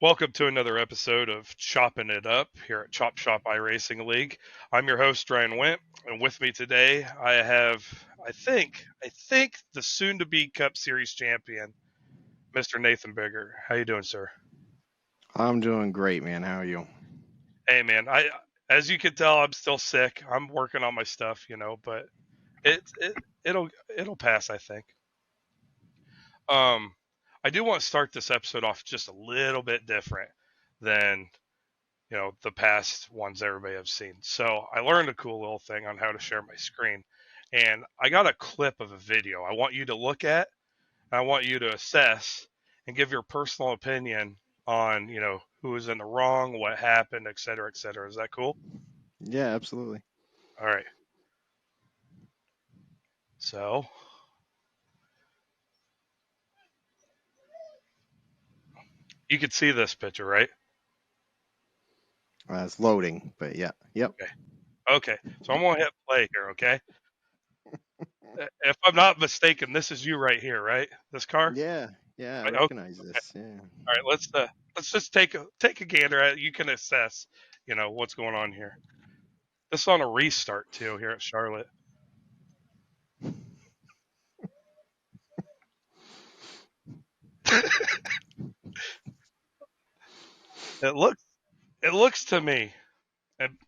Welcome to another episode of Chopping It Up here at Chop Shop iRacing League. I'm your host Ryan Wenndt, and with me today I have, I think the soon-to-be Cup Series champion, Mr. Nathan Biggart. How you doing, sir? I'm doing great, man. How are you? Hey, man. As you can tell, I'm still sick. I'm working on my stuff, but it'll pass, I think. Um, I do want to start this episode off just a little bit different than the past ones everybody have seen. So I learned a cool little thing on how to share my screen. And I got a clip of a video I want you to look at. I want you to assess and give your personal opinion on, who was in the wrong, what happened, et cetera, et cetera. Is that cool? Yeah, absolutely. All right. So you can see this picture, right? It's loading, but yeah. Yep. Okay. Okay. So I'm going to hit play here, okay? If I'm not mistaken, this is you right here, right? This car? Yeah. Yeah, I Right? Okay. recognize this. Yeah. All right, let's just take a gander at it. You can assess, what's going on here. This is on a restart too here at Charlotte. It looks it looks to me,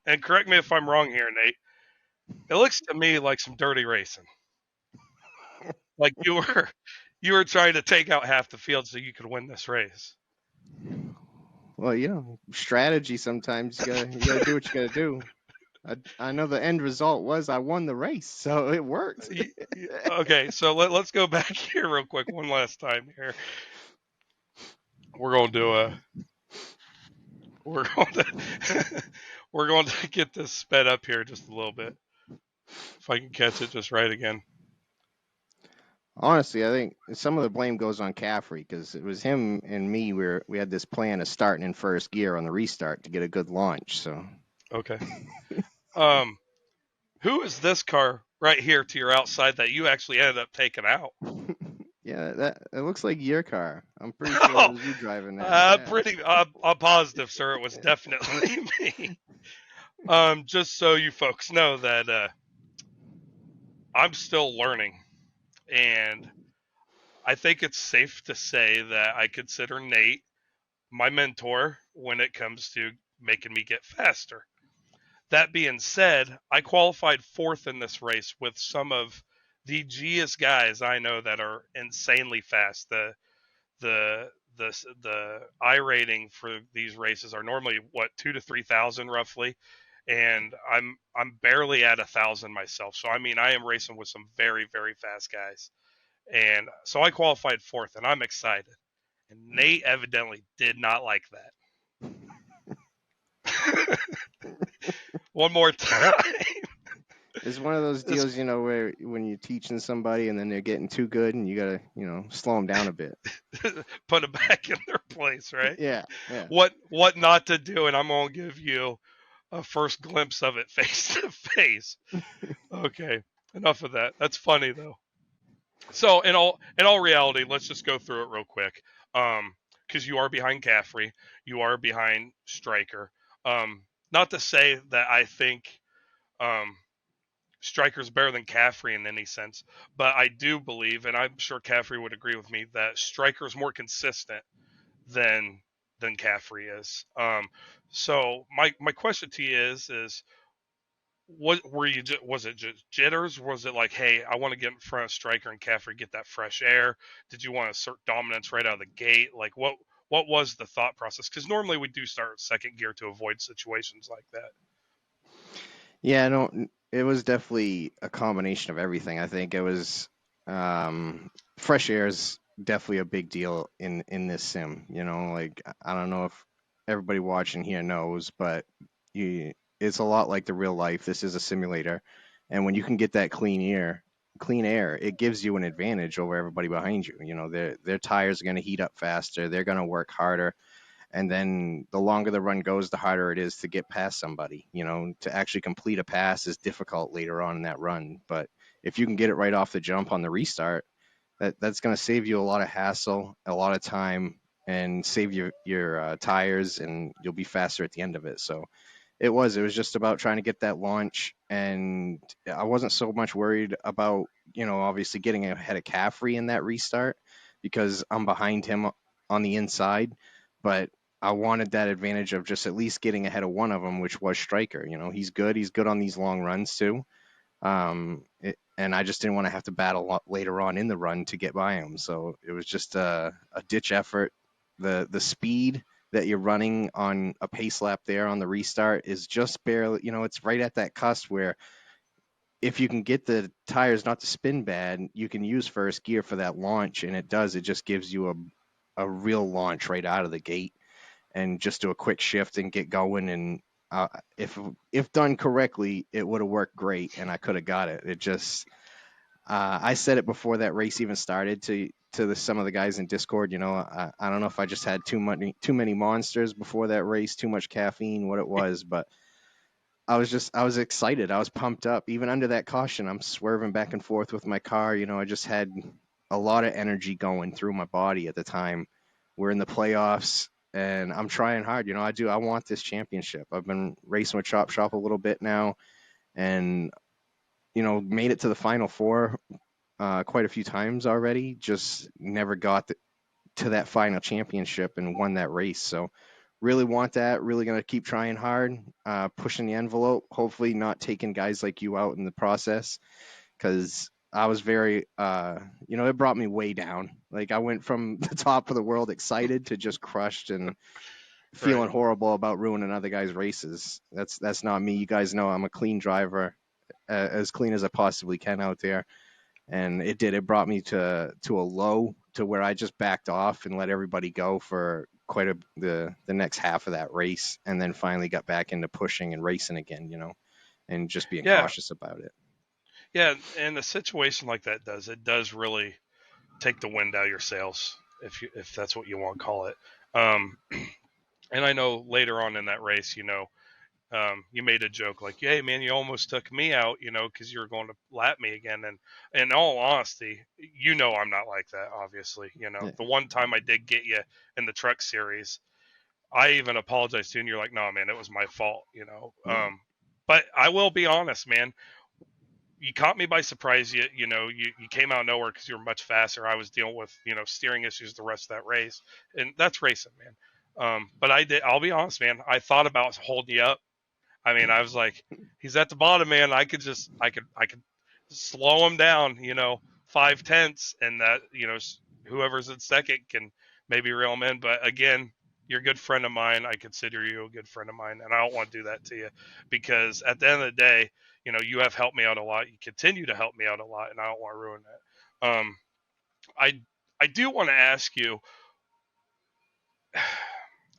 and correct me if I'm wrong here, Nate. It looks to me like some dirty racing. Like you were trying to take out half the field so you could win this race. Well, strategy sometimes you gotta do what you gotta do. I know the end result was I won the race, so it worked. Okay, so let's go back here real quick one last time here. We're going to do a we're going to we're going to get this sped up here just a little bit. If I can catch it just right again. Honestly, I think some of the blame goes on Caffrey because it was him and me. We had this plan of starting in first gear on the restart to get a good launch. So Okay. Um, who is this car right here to your outside that you actually ended up taking out? yeah, that it looks like your car. I'm pretty sure it Oh, was you driving that. Yeah. I'm positive, sir. It was definitely me. Just so you folks know that I'm still learning, and I think it's safe to say that I consider Nate my mentor when it comes to making me get faster. That being said, I qualified fourth in this race with some of the G's guys I know that are insanely fast. The the I rating for these races are normally what 2 to 3,000 roughly, and I'm barely at 1,000 myself. So I mean I am racing with some very fast guys, and so I qualified fourth, and I'm excited. And Nate evidently did not like that. One more time. It's one of those This deals, where when you're teaching somebody and then they're getting too good and you gotta, slow them down a bit. put them back in their place, right? Yeah, yeah. What not to do, and I'm gonna give you a first glimpse of it face to face. Okay, enough of that. That's funny though. So in all reality, let's just go through it real quick. Because you are behind Caffrey, you are behind Striker. Not to say that I think um Striker's better than Caffrey in any sense, but I do believe, and I'm sure Caffrey would agree with me, that Striker's more consistent than than Caffrey is. So my question to you is what were you? Was it just jitters? Was it like, hey, I want to get in front of Striker and Caffrey, get that fresh air? Did you want to assert dominance right out of the gate? Like what was the thought process? Because normally we do start second gear to avoid situations like that. Yeah, no, it was definitely a combination of everything. I think it was fresh air is definitely a big deal in this sim. Like I don't know if everybody watching here knows, but it's a lot like the real life. This is a simulator, and when you can get that clean air, it gives you an advantage over everybody behind you. Their tires are going to heat up faster. They're going to work harder, and then the longer the run goes, the harder it is to get past somebody. To actually complete a pass is difficult later on in that run, but if you can get it right off the jump on the restart, that's going to save you a lot of hassle, a lot of time, and save your tires, and you'll be faster at the end of it. So it was just about trying to get that launch, and I wasn't so much worried about, obviously getting ahead of Caffrey in that restart because I'm behind him on the inside, but I wanted that advantage of just at least getting ahead of one of them, which was Striker. He's good on these long runs too. And I just didn't want to have to battle later on in the run to get by him. So it was just a ditch effort. The speed that you're running on a pace lap there on the restart is just barely, it's right at that cusp where if you can get the tires not to spin bad, you can use first gear for that launch, and it does. It just gives you a real launch right out of the gate, and just do a quick shift and get going. And uh, if done correctly, it would have worked great, and I could have got it. It just I said it before that race even started to some of the guys in Discord. I don't know if I just had too many monsters before that race, too much caffeine, what it was, but I was excited. I was pumped up. Even under that caution, I'm swerving back and forth with my car. I just had a lot of energy going through my body at the time. We're in the playoffs, and I'm trying hard. I want this championship. I've been racing with Chop Shop a little bit now, and made it to the final four quite a few times already. Just never got to that final championship and won that race. So really want that. Really going to keep trying hard, pushing the envelope. Hopefully not taking guys like you out in the process, because I was very, it brought me way down. Like I went from the top of the world excited to just crushed and feeling Right. horrible about ruining other guys' races. That's not me. You guys know I'm a clean driver, as clean as I possibly can out there. And it brought me to a low to where I just backed off and let everybody go for the next half of that race, and then finally got back into pushing and racing again, and just being Yeah. cautious about it. Yeah. And a situation like that does really take the wind out of your sails, if that's what you want to call it. Um, and I know later on in that race, you made a joke like, "Hey, man, you almost took me out," because you were going to lap me again. And in all honesty, I'm not like that. Obviously, Yeah. the one time I did get you in the truck series, I even apologized to you, and you're like, "No, man, it was my fault," Yeah. But I will be honest, man. You caught me by surprise. You came out of nowhere because you were much faster. I was dealing with steering issues the rest of that race, and that's racing, man. But I did. I'll be honest, man. I thought about holding you up. I mean, I was like, he's at the bottom, man. I could slow him down, 5 tenths, and that, whoever's in second can maybe reel him in. But again, you're a good friend of mine. I consider you a good friend of mine, and I don't want to do that to you because at the end of the day, you have helped me out a lot. You continue to help me out a lot, and I don't want to ruin that. I I do want to ask you.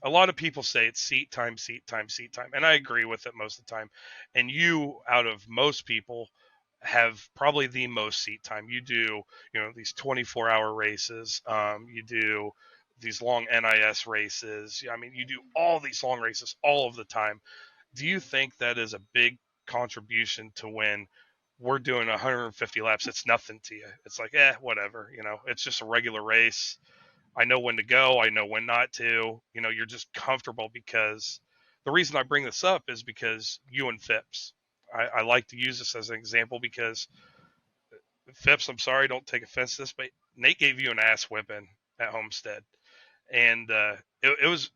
A lot of people say it's seat time, seat time, seat time, and I agree with it most of the time. And you, out of most people, have probably the most seat time. You do, these 24-hour races. You do these long NIS races. I mean, you do all these long races all of the time. Do you think that is a big contribution to when we're doing 150 laps? It's nothing to you. It's like, whatever. It's just a regular race. I know when to go. I know when not to. You're just comfortable because the reason I bring this up is because you and Phipps. I like to use this as an example because Phipps, I'm sorry, don't take offense to this, but Nate gave you an ass whipping at Homestead, and it was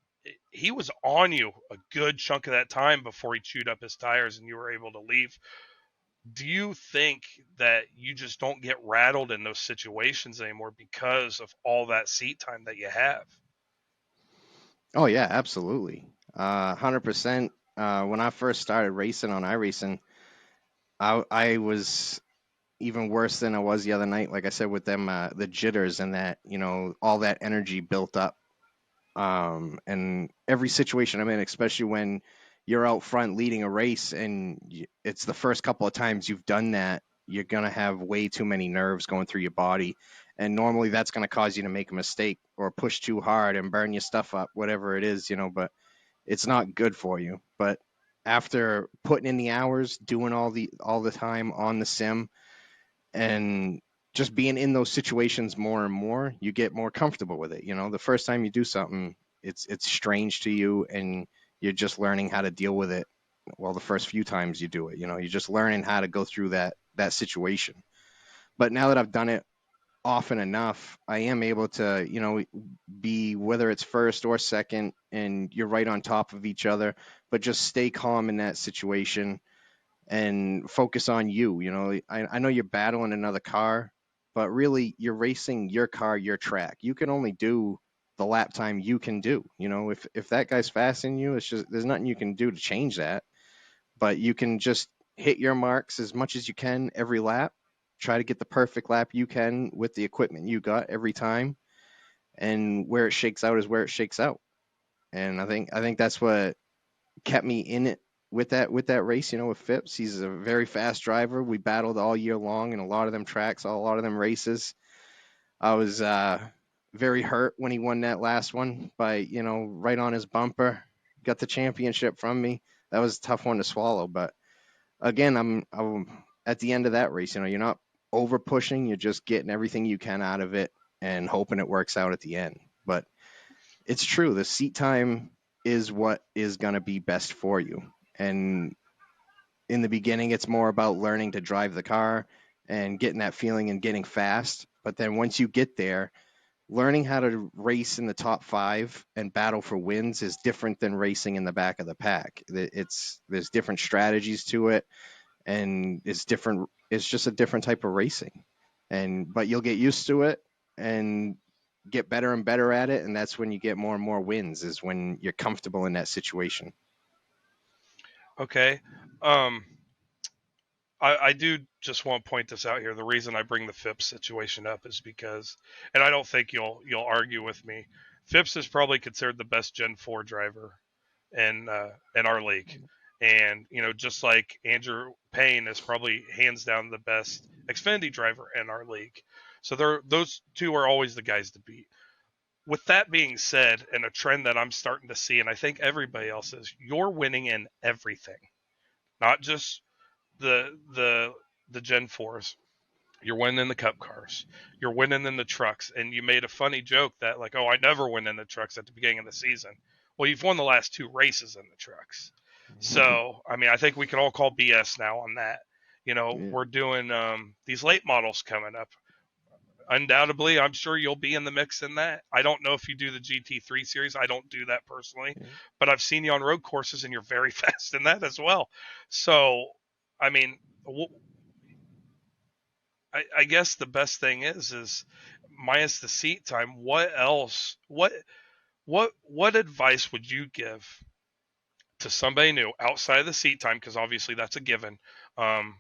he was on you a good chunk of that time before he chewed up his tires and you were able to leave. Do you think that you just don't get rattled in those situations anymore because of all that seat time that you have? Oh yeah, absolutely. 100%. When I first started racing on iRacing, I was even worse than I was the other night. Like I said, with them, the jitters and that, all that energy built up. And every situation I'm in, especially when you're out front leading a race and it's the first couple of times you've done that, you're going to have way too many nerves going through your body. And normally that's going to cause you to make a mistake or push too hard and burn your stuff up, whatever it is, but it's not good for you. But after putting in the hours, doing all the time on the sim, and just being in those situations more and more, you get more comfortable with it. The first time you do something, it's strange to you, and you're just learning how to deal with it. Well, the first few times you do it, you're just learning how to go through that situation. But now that I've done it often enough, I am able to, be, whether it's first or second, and you're right on top of each other, but just stay calm in that situation and focus on you. I know you're battling another car, but really you're racing your car, your track. You can only do the lap time you can do. If that guy's faster than you, it's just there's nothing you can do to change that. But you can just hit your marks as much as you can every lap. Try to get the perfect lap you can with the equipment you got every time, and where it shakes out is where it shakes out. And I think that's what kept me in it with that race. With Phipps, he's a very fast driver. We battled all year long in a lot of them tracks, a lot of them races. I was very hurt when he won that last one by right on his bumper. Got the championship from me. That was a tough one to swallow. But again, I'm at the end of that race. You're not over pushing. You're just getting everything you can out of it and hoping it works out at the end. But it's true. The seat time is what is going to be best for you. And in the beginning, it's more about learning to drive the car and getting that feeling and getting fast. But then once you get there, learning how to race in the top five and battle for wins is different than racing in the back of the pack. There's different strategies to it, and it's different. It's just a different type of racing, but you'll get used to it and get better and better at it, and that's when you get more and more wins. Is when you're comfortable in that situation. Okay. Um, I do just want to point this out here. The reason I bring the Phipps situation up is because, and I don't think you'll argue with me. Phipps is probably considered the best Gen 4 driver in our league, and just like Andrew Payne is probably hands down the best Xfinity driver in our league. So those two are always the guys to beat. With that being said, and a trend that I'm starting to see, and I think everybody else is, you're winning in everything, not just the the Gen 4s. You're winning the Cup cars. You're winning in the trucks. And you made a funny joke that like, oh, I never win in the trucks at the beginning of the season. Well, you've won the last two races in the trucks. So, I mean, I think we can all call BS now on that. Yeah. We're doing these late models coming up. Undoubtedly, I'm sure you'll be in the mix in that. I don't know if you do the GT3 series. I don't do that personally, Yeah. but I've seen you on road courses and you're very fast in that as well. So, I mean, I guess the best thing is minus the seat time. What else? What advice would you give to somebody new outside of the seat time? Because obviously that's a given. Um,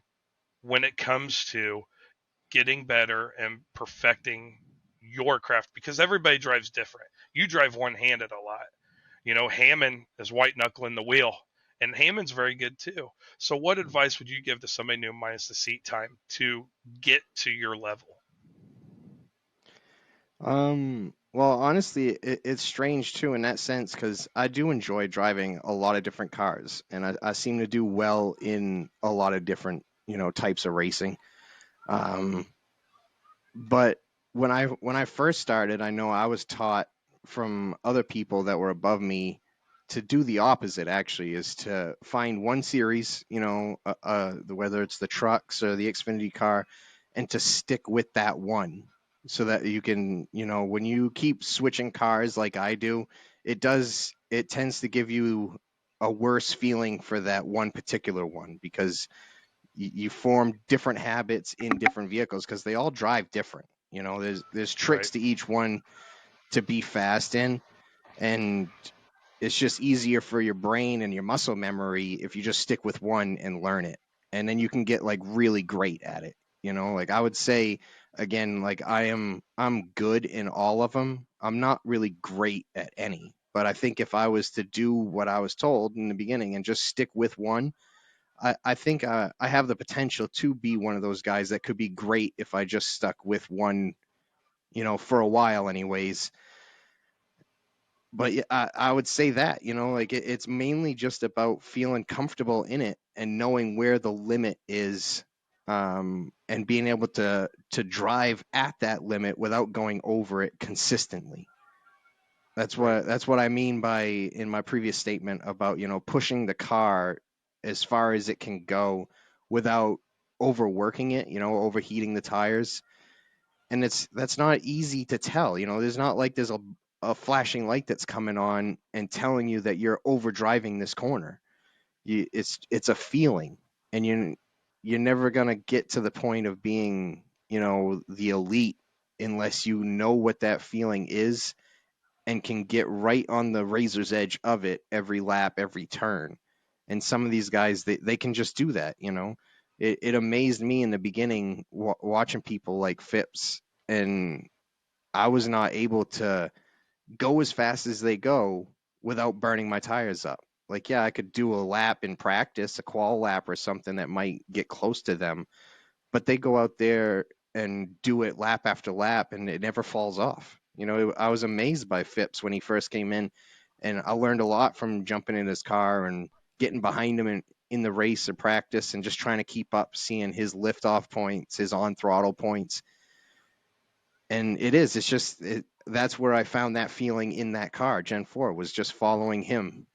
when it comes to getting better and perfecting your craft, because everybody drives different. You drive one handed a lot. Hammond is white knuckling the wheel, and Hammond's very good too. So, what advice would you give to somebody new minus the seat time to get to your level? Well, honestly, it's strange too in that sense because I do enjoy driving a lot of different cars, and I seem to do well in a lot of different, types of racing. Um, but when I first started, I know I was taught from other people that were above me to do the opposite. Actually, is to find one series, whether it's the trucks or the Xfinity car, and to stick with that one, so that you can, when you keep switching cars like I do, it tends to give you a worse feeling for that one particular one because you form different habits in different vehicles because they all drive different. There's Right. tricks to each one to be fast in, and it's just easier for your brain and your muscle memory if you just stick with one and learn it, and then you can get like really great at it. Like I would say again, like I'm good in all of them. I'm not really great at any, but I think if I was to do what I was told in the beginning and just stick with one, I think I have the potential to be one of those guys that could be great if I just stuck with one, for a while, anyways. But yeah, I would say that, like it's mainly just about feeling comfortable in it and knowing where the limit is and being able to drive at that limit without going over it consistently. Right. That's what I mean by in my previous statement about, pushing the car as far as it can go without overworking it, overheating the tires. And that's not easy to tell. There's not like there's a flashing light that's coming on and telling you that you're overdriving this corner. It's a feeling, and you're never gonna get to the point of being, the elite unless you know what that feeling is and can get right on the razor's edge of it every lap, every turn. And some of these guys, they can just do that. It amazed me in the beginning watching people like Phipps, and I was not able to go as fast as they go without burning my tires up. Like, yeah, I could do a lap in practice, a qual lap or something that might get close to them, but they go out there and do it lap after lap and it never falls off. I was amazed by Phipps when he first came in, and I learned a lot from jumping in his car and getting behind him in the race or practice and just trying to keep up, seeing his lift off points, his on throttle points. And it's just, that's where I found that feeling in that car. Gen 4 was just following him.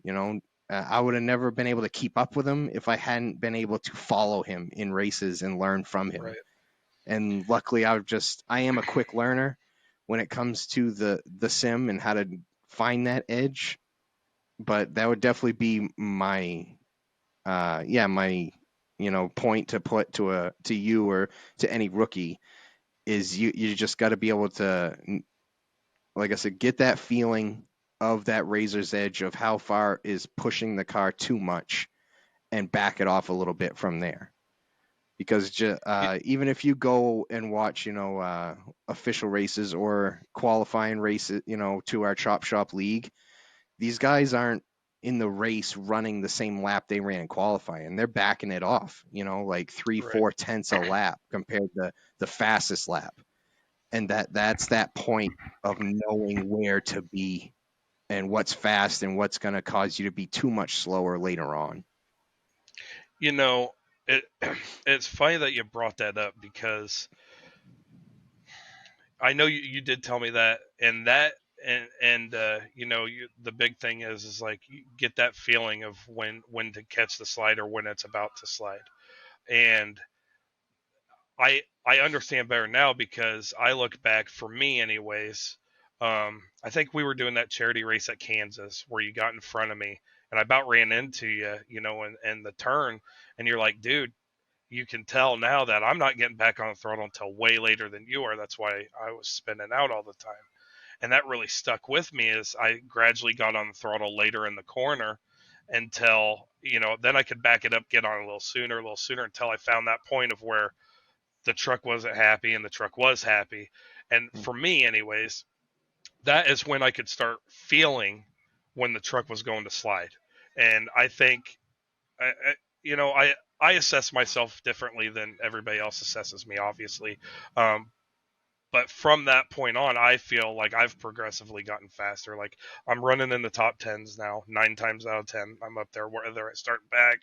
I would have never been able to keep up with him if I hadn't been able to follow him in races and learn from him. Right. And luckily I am a quick learner when it comes to the sim and how to find that edge. But that would definitely be my my point to put to you or to any rookie is you just got to be able to, like I said, get that feeling of that razor's edge of how far is pushing the car too much and back it off a little bit from there. Because Y- even if you go and watch, official races or qualifying races, to our Chop Shop League, these guys aren't in the race running the same lap they ran in qualifying. They're backing it off, like three, Right. 4 tenths a lap compared to the fastest lap. And that's that point of knowing where to be and what's fast and what's going to cause you to be too much slower later on. You know, it it's funny that you brought that up because I know you did tell me that, and the big thing is like you get that feeling of when to catch the slide or when it's about to slide, and I understand better now because I look back for me anyways. I think we were doing that charity race at Kansas where you got in front of me and I about ran into you, and the turn, and you're like, dude, you can tell now that I'm not getting back on the throttle until way later than you are. That's why I was spinning out all the time. And that really stuck with me as I gradually got on the throttle later in the corner until, then I could back it up, get on a little sooner until I found that point of where the truck wasn't happy and the truck was happy. And for me, anyways, that is when I could start feeling when the truck was going to slide. And I think, I, you know, I assess myself differently than everybody else assesses me, obviously. Um, but from that point on, I feel like I've progressively gotten faster. Like I'm running in the top tens now, 9 times out of 10. I'm up there, whether I start back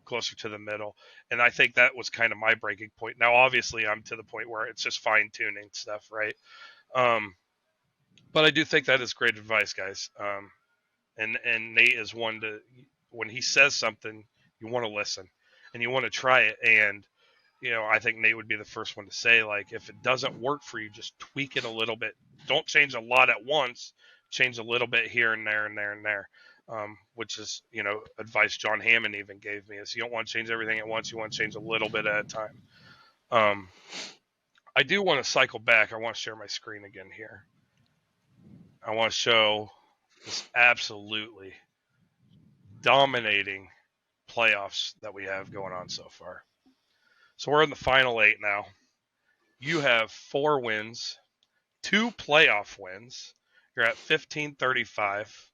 closer to the middle. And I think that was kind of my breaking point. Now, obviously, I'm to the point where it's just fine tuning stuff, right? Um, but I do think that is great advice, guys. And Nate is one to when he says something, you want to listen and you want to try it. And I think Nate would be the first one to say, like, if it doesn't work for you, just tweak it a little bit. Don't change a lot at once. Change a little bit here and there and there and there. Which is, advice John Hammond even gave me is you don't want to change everything at once. You want to change a little bit at a time. Um, I do want to cycle back. I want to share my screen again here. I want to show this absolutely dominating playoffs that we have going on so far. So we're in the final 8 now. You have 4 wins, 2 playoff wins. You're at 1535,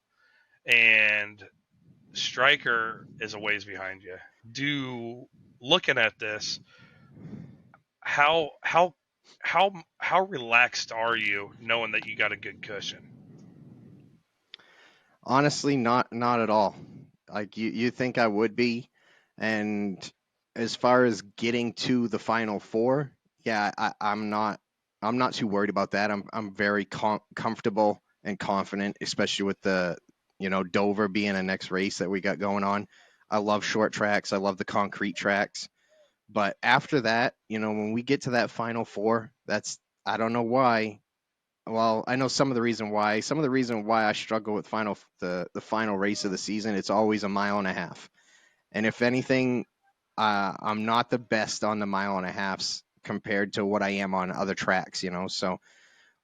and Striker is a ways behind you. Looking at this, how how how relaxed are you knowing that you got a good cushion? Honestly, not at all. Like you think I would be, and as far as getting to the final four, yeah, I'm not too worried about that. I'm very comfortable and confident, especially with the Dover being a next race that we got going on. I love short tracks. I love the concrete tracks. But after that, when we get to that final four, that's I don't know why. Well, I know some of the reason why. Some of the reason why I struggle with the final race of the season, it's always a mile and a half. And if anything, I'm not the best on the mile and a halves compared to what I am on other tracks. So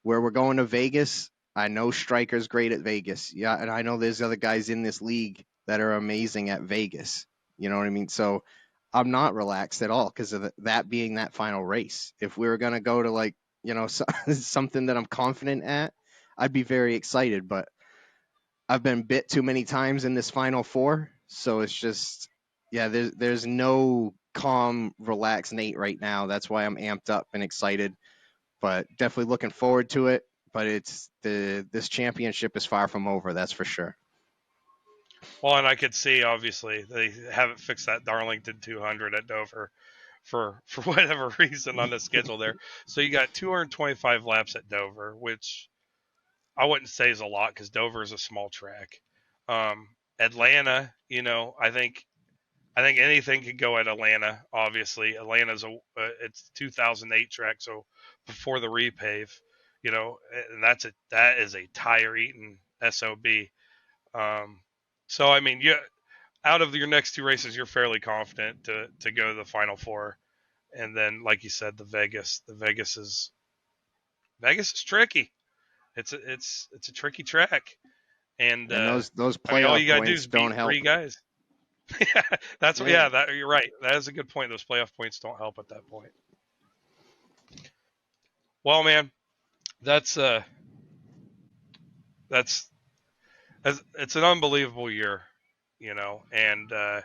where we're going to Vegas, I know Striker's great at Vegas. Yeah, and I know there's other guys in this league that are amazing at Vegas. You know what I mean? So I'm not relaxed at all because of that being that final race. If we were going to go to something that I'm confident at, I'd be very excited, but I've been bit too many times in this final four, so it's just yeah, there's no calm, relaxed Nate right now. That's why I'm amped up and excited, but definitely looking forward to it. But this championship is far from over, that's for sure. Well, and I could see obviously they haven't fixed that Darlington 200 at Dover for whatever reason on the schedule there. So you got 225 laps at Dover, which I wouldn't say is a lot because Dover is a small track. Atlanta, I think anything could go at Atlanta. Obviously, Atlanta's it's 2008 track, so before the repave, and that is a tire eating sob. Um, so I mean, out of your next two races, you're fairly confident to go to the final four, and then like you said, Vegas is tricky. It's a tricky track, and And those I mean, all playoff you gotta do points is beat don't help. three guys. Yeah. That you're right. That is a good point. Those playoff points don't help at that point. Well, man, that's uh that's, it's an unbelievable year, and I'm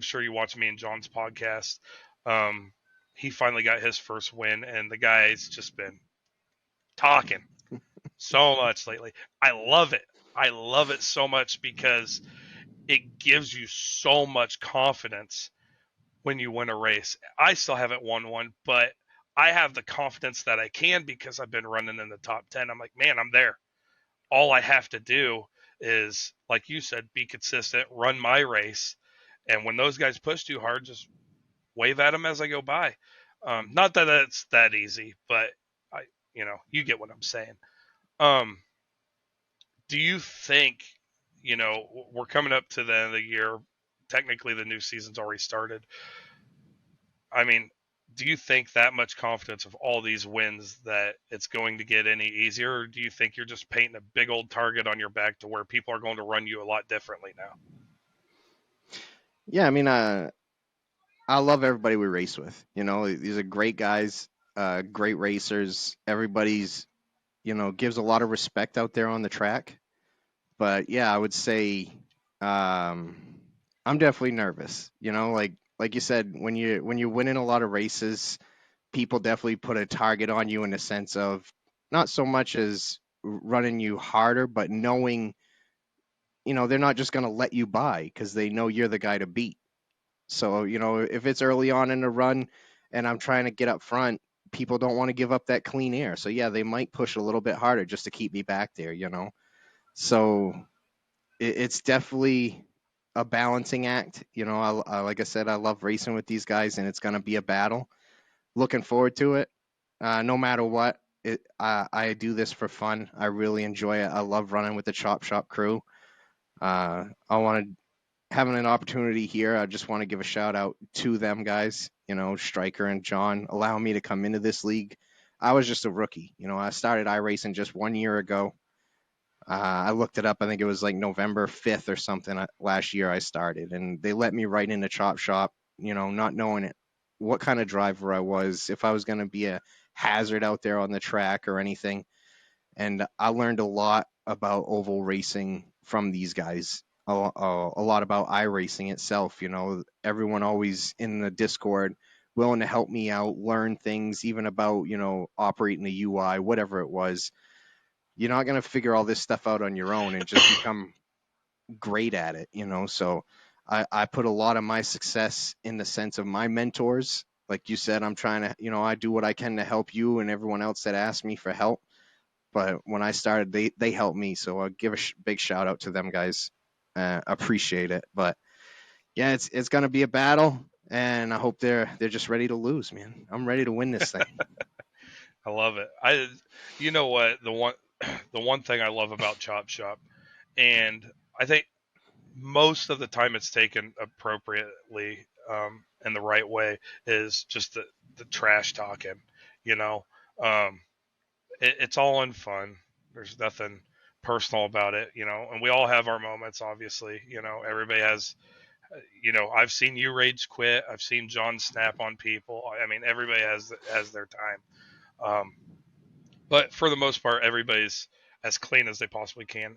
sure you watch me and John's podcast. Um, he finally got his first win, and the guy's just been talking so much lately. I love it. I love it so much because it gives you so much confidence when you win a race. I still haven't won one, but I have the confidence that I can because I've been running in the top 10. I'm like, man, I'm there. All I have to do is, like you said, be consistent, run my race. And when those guys push too hard, just wave at them as I go by. Not that it's that easy, but you get what I'm saying. Um, do you think, we're coming up to the end of the year? Technically, the new season's already started. I mean, do you think that much confidence of all these wins that it's going to get any easier, or do you think you're just painting a big old target on your back to where people are going to run you a lot differently now? Yeah, I mean, I love everybody we race with. These are great guys, great racers. Everybody's gives a lot of respect out there on the track. But yeah, I would say um, I'm definitely nervous. Like you said, when you're winning a lot of races, people definitely put a target on you in the sense of not so much as running you harder, but knowing they're not just going to let you by because they know you're the guy to beat. So if it's early on in the run and I'm trying to get up front, people don't want to give up that clean air. So yeah, they might push a little bit harder just to keep me back there. So it's definitely a balancing act. Like I said, I love racing with these guys, and it's going to be a battle. Looking forward to it. No matter what, I do this for fun. I really enjoy it. I love running with the Chop Shop crew. I want to having an opportunity here. I just want to give a shout out to them guys. Striker and John allowing me to come into this league. I was just a rookie. I started iRacing just 1 year ago. I looked it up. I think it was like November 5th or something last year I started, and they let me right into Chop Shop, not knowing what kind of driver I was, if I was going to be a hazard out there on the track or anything. And I learned a lot about oval racing from these guys, a lot about iRacing itself. Everyone always in the Discord willing to help me out, learn things, even about, operating the UI, whatever it was. You're not going to figure all this stuff out on your own and just become great at it. So I put a lot of my success in the sense of my mentors. Like you said, I'm trying to, I do what I can to help you and everyone else that asks me for help. But when I started, they helped me. So I'll give a big shout out to them guys. Appreciate it. But yeah, it's gonna be a battle, and I hope they're just ready to lose, man. I'm ready to win this thing. I love it. You know what, the one thing I love about Chop Shop, and I think most of the time it's taken appropriately, in the right way, is just the trash talking. You know, um, it's all in fun. There's nothing personal about it. And we all have our moments. Obviously, everybody has. I've seen you rage quit. I've seen John snap on people. I mean, everybody has their time. Um, but for the most part, everybody's as clean as they possibly can.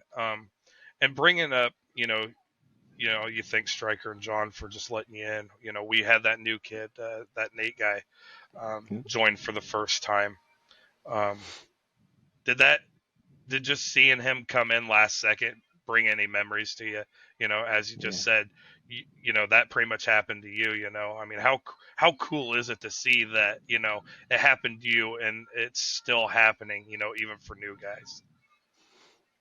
And bringing up, you thank Stryker and John for just letting you in. We had that new kid, that Nate guy, join for the first time. Um, did that? Did just seeing him come in last second bring any memories to you? As you Yeah. just said, that pretty much happened to you. I mean, how cool is it to see that it happened to you and it's still happening? Even for new guys.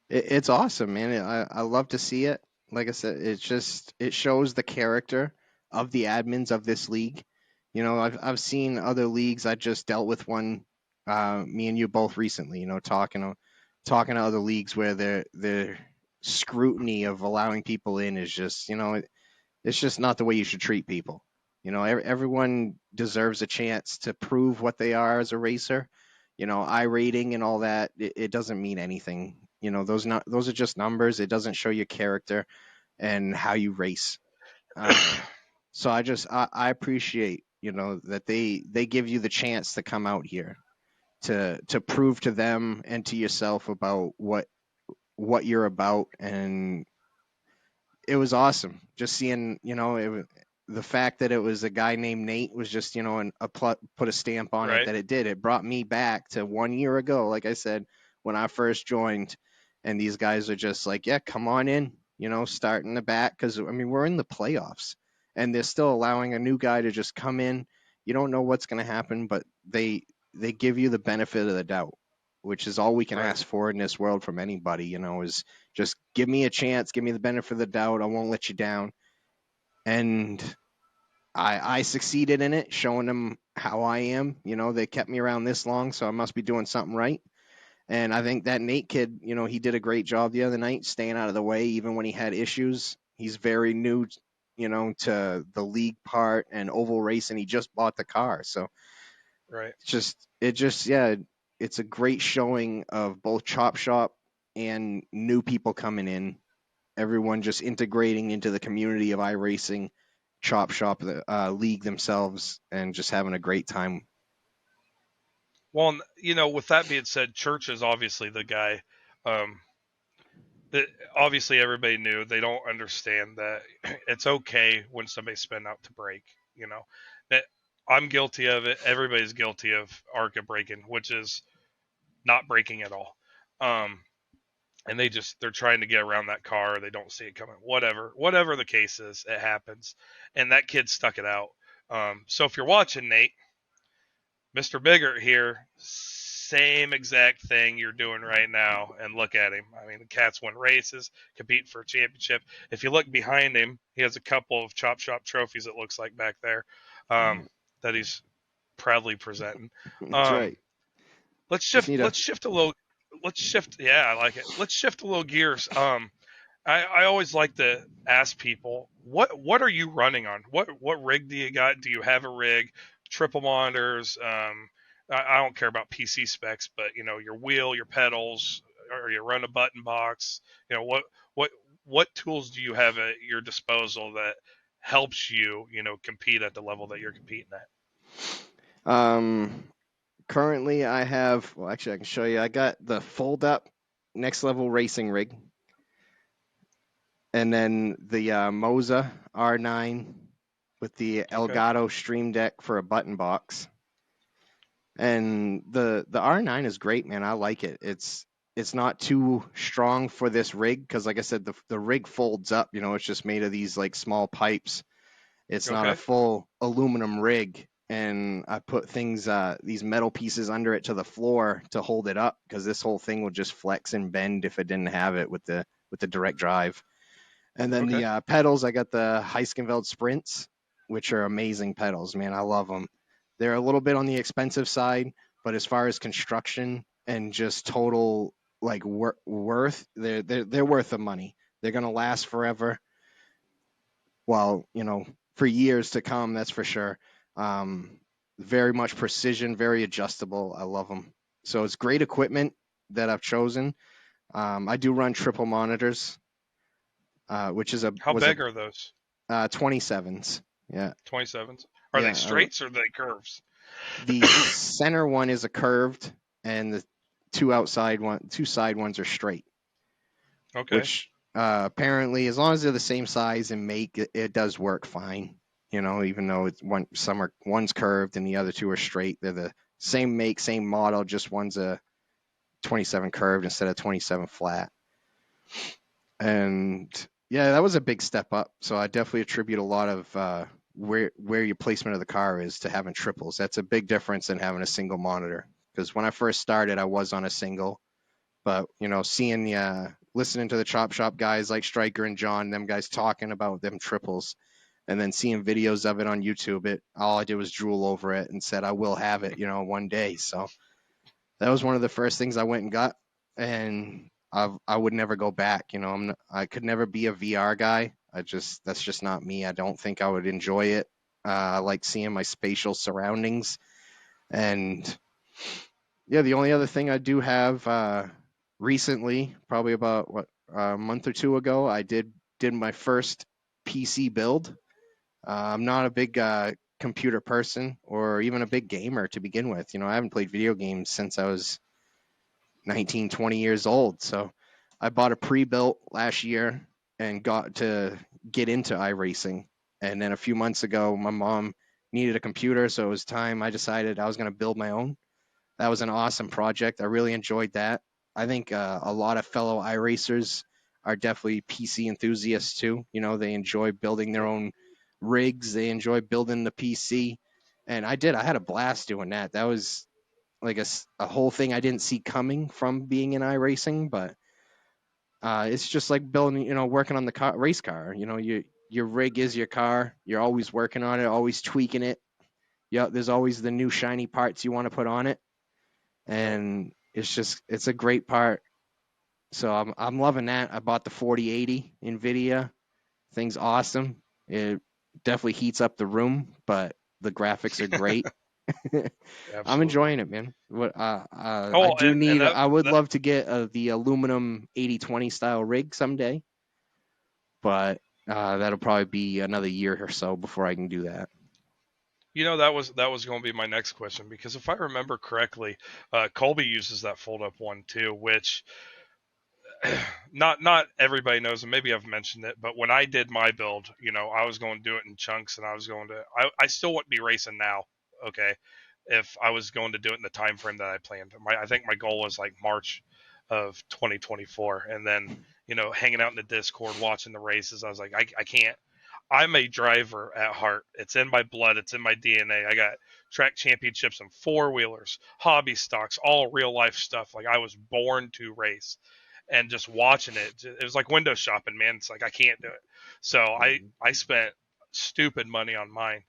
It's awesome, man. I love to see it. Like I said, it shows the character of the admins of this league. I've seen other leagues. I just dealt with one, me and you both recently. Talking to other leagues where their scrutiny of allowing people in is just, it's just not the way you should treat people. Everyone deserves a chance to prove what they are as a racer. I rating and all that, it doesn't mean anything. Those are just numbers. It doesn't show your character and how you race. So I appreciate that they give you the chance to come out here to prove to them and to yourself about what you're about. And it was awesome just seeing, the fact that it was a guy named Nate was just, put a stamp on it Right. that it did. It brought me back to 1 year ago, like I said, when I first joined. And these guys are just like, yeah, come on in, start in the back. Cause I mean, we're in the playoffs and they're still allowing a new guy to just come in. You don't know what's going to happen, but they give you the benefit of the doubt, which is all we can Right. ask for in this world from anybody, is just give me a chance, give me the benefit of the doubt. I won't let you down. And I succeeded in it, showing them how I am. They kept me around this long, so I must be doing something right. And I think that Nate kid, he did a great job the other night, staying out of the way, even when he had issues. He's very new, to the league part and oval racing. He just bought the car, so Right. yeah, it's a great showing of both Chop Shop and new people coming in, everyone just integrating into the community of iRacing, Chop Shop, the league themselves, and just having a great time. Well, with that being said, Church is obviously the guy. Um, that obviously everybody knew. They don't understand that it's okay when somebody's spin out to break. That I'm guilty of it. Everybody's guilty of ARCA breaking, which is not breaking at all. Um, and they're trying to get around that car. They don't see it coming. Whatever the case is, it happens. And that kid stuck it out. So if you're watching, Nate, Mr. Biggart here, same exact thing you're doing right now, and look at him. I mean, the cat's win races, compete for a championship. If you look behind him, he has a couple of Chop Shop trophies, it looks like, back there, Yeah. that he's proudly presenting. That's Um, right. let's Just shift. need a Let's shift a little. Let's shift. Yeah, I like it. Let's shift a little gears. I always like to ask people, what are you running on? What rig do you got? Do you have a rig? Triple monitors. I don't care about PC specs, but your wheel, your pedals, or you run a button box. What what tools do you have at your disposal that helps you compete at the level that you're competing at? um currently I have, well, actually I can show you. I got the fold up next level racing rig, and then the Moza R9 with the Okay. Elgato Stream Deck for a button box. And the R9 is great, man. I like it. it's not too strong for this rig because, like I said, the rig folds up. It's just made of these like small pipes. It's not a Okay. full aluminum rig, and I put these metal pieces under it to the floor to hold it up because this whole thing would just flex and bend if it didn't have it with the direct drive. And then Okay. the pedals, I got the Heiskenfeld Sprints, which are amazing pedals, man. I love them. They're a little bit on the expensive side, but as far as construction and just total like worth, they're worth the money. They're gonna last forever. Well, for years to come, that's for sure. Um, Very much precision, very adjustable. I love them. So it's great equipment that I've chosen. I do run triple monitors, which is a How was a big are those? 27s. Yeah, 27s. Are they yeah. straights or are they curves? The center one is a curved, and the two side ones are straight. Okay. Which apparently, as long as they're the same size and make, it does work fine. Even though one's curved and the other two are straight, they're the same make, same model. Just one's a 27 curved instead of 27 flat. And yeah, that was a big step up. So I definitely attribute a lot of where your placement of the car is to having triples. That's a big difference than having a single monitor. Because when I first started, I was on a single, but seeing listening to the chop shop guys like Stryker and John, them guys talking about them triples, and then seeing videos of it on YouTube, all I did was drool over it and said I will have it, one day. So that was one of the first things I went and got, and I would never go back. I could never be a VR guy. That's just not me. I don't think I would enjoy it. I like seeing my spatial surroundings, and yeah, the only other thing I do have recently, probably about a month or two ago, I did my first PC build. I'm not a big computer person or even a big gamer to begin with. I haven't played video games since I was 19, 20 years old. So I bought a pre-built last year and got to get into iRacing. And then a few months ago, my mom needed a computer, so it was time. I decided I was going to build my own. That was an awesome project. I really enjoyed that. I think a lot of fellow iRacers are definitely PC enthusiasts too. They enjoy building their own rigs. They enjoy building the PC. And I did. I had a blast doing that. That was like a whole thing I didn't see coming from being in iRacing, but it's just like building, working on the race car. Your rig is your car. You're always working on it, always tweaking it. Yeah, there's always the new shiny parts you want to put on it, Right. and it's a great part. So I'm loving that. I bought the 4080 Nvidia. Thing's awesome. It definitely heats up the room, but the graphics are great. I'm Absolutely. enjoying it, man. I Oh, do and need. that I would that love to get the aluminum 80/20 style rig someday, but that'll probably be another year or so before I can do that. that was going to be my next question because if I remember correctly, Colby uses that fold up one too, which not everybody knows, and maybe I've mentioned it, but when I did my build, I was going to do it in chunks, and I still wouldn't be racing now, okay, if I was going to do it in the time frame that I planned. I think my goal was like March of 2024, and then hanging out in the Discord watching the races, I was like, I can't. I'm a driver at heart. It's in my blood. It's in my DNA. I got track championships and four wheelers, hobby stocks, all real life stuff. Like I was born to race, and just watching it was like window shopping, man. It's like I can't do it. So I spent stupid money on mine.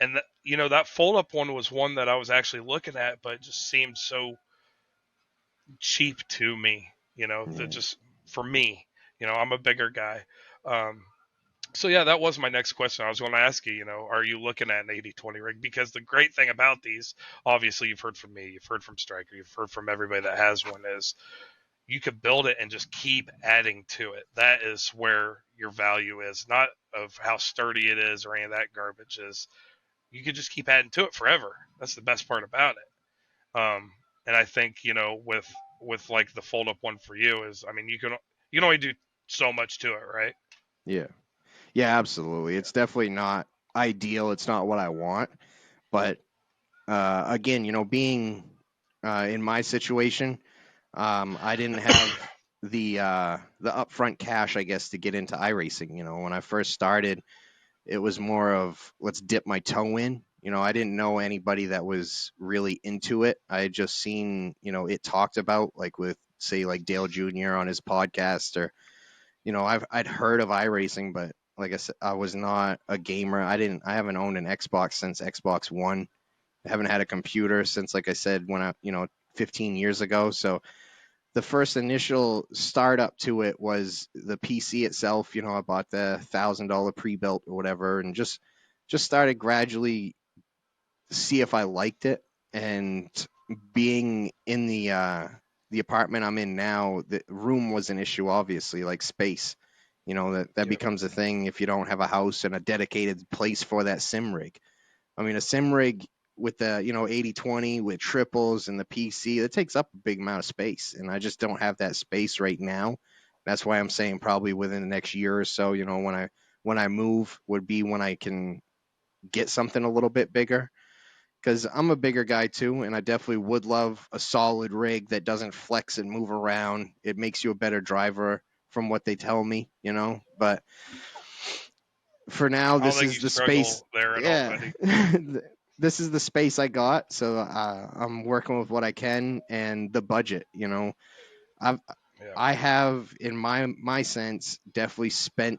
And that fold up one was one that I was actually looking at, but it just seemed so cheap to me. That Yeah, just for me. I'm a bigger guy. Um, so yeah, that was my next question. I was going to ask you, are you looking at an 80/20 rig? Because the great thing about these, obviously you've heard from me, you've heard from Stryker, you've heard from everybody that has one, is you could build it and just keep adding to it. That is where your value is, not of how sturdy it is or any of that garbage is. You could just keep adding to it forever. That's the best part about it. And I think, with like the fold up one for you is, I mean, you can only do so much to it, right? yeah, yeah. Absolutely. It's definitely not ideal. It's not what I want. But again, being in my situation, I didn't have the upfront cash, I guess, to get into iRacing. When I first started, it was more of let's dip my toe in. I didn't know anybody that was really into it. I had just seen, it talked about like with say like Dale Jr. on his podcast, or I'd heard of iRacing, but like I said, I was not a gamer. I haven't owned an Xbox since Xbox One. I haven't had a computer since, like I said, when 15 years ago. So the first initial startup to it was the PC itself. I bought the $1,000 pre-built or whatever, and just started gradually see if I liked it. And being in the apartment I'm in now, the room was an issue, obviously, like space. That Yep. becomes a thing if you don't have a house and a dedicated place for that sim rig. I mean, a sim rig with the 80/20 with triples and the PC, it takes up a big amount of space, and I just don't have that space right now. That's why I'm saying probably within the next year or so, when I move would be when I can get something a little bit bigger, because I'm a bigger guy too, and I definitely would love a solid rig that doesn't flex and move around. It makes you a better driver from what they tell me, But for now, I don't this think is you the space. struggle there at all, Yeah, buddy. this is the space I got, so I'm working with what I can and the budget. I've Yeah. I have in my sense definitely spent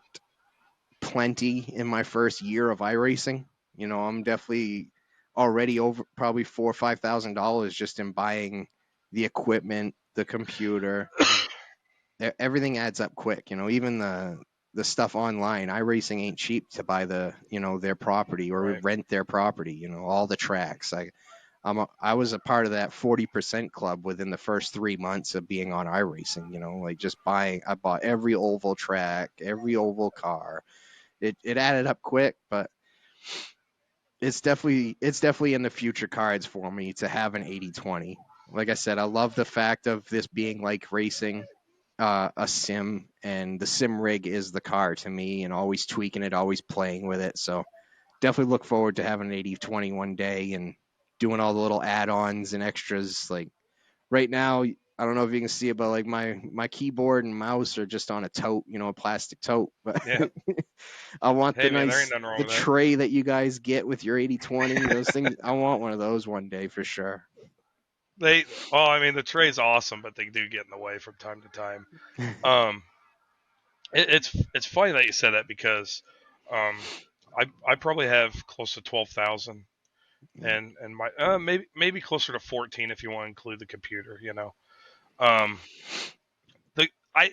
plenty in my first year of iRacing. I'm definitely already over probably $4,000 or $5,000 just in buying the equipment, the computer. Everything adds up quick. Even the stuff online. iRacing ain't cheap to buy their property or Right. rent their property. All the tracks. I was a part of that 40% club within the first 3 months of being on iRacing. Like just buying. I bought every oval track, every oval car. It added up quick, but it's definitely in the future cards for me to have an 80/20. Like I said, I love the fact of this being like racing a sim, and the sim rig is the car to me, and always tweaking it, always playing with it. So definitely look forward to having an 80/20 one day and doing all the little add-ons and extras. Like right now, I don't know if you can see it, but like my keyboard and mouse are just on a tote, a plastic tote. But Yeah. I want Hey, man, there ain't nothing wrong the with that. tray that you guys get with your 80/20. Those things, I want one of those one day for sure. Well, I mean, the tray's awesome, but they do get in the way from time to time. Um, it's funny that you said that because, um, I probably have close to 12,000, and my maybe closer to 14 if you want to include the computer. Um, the I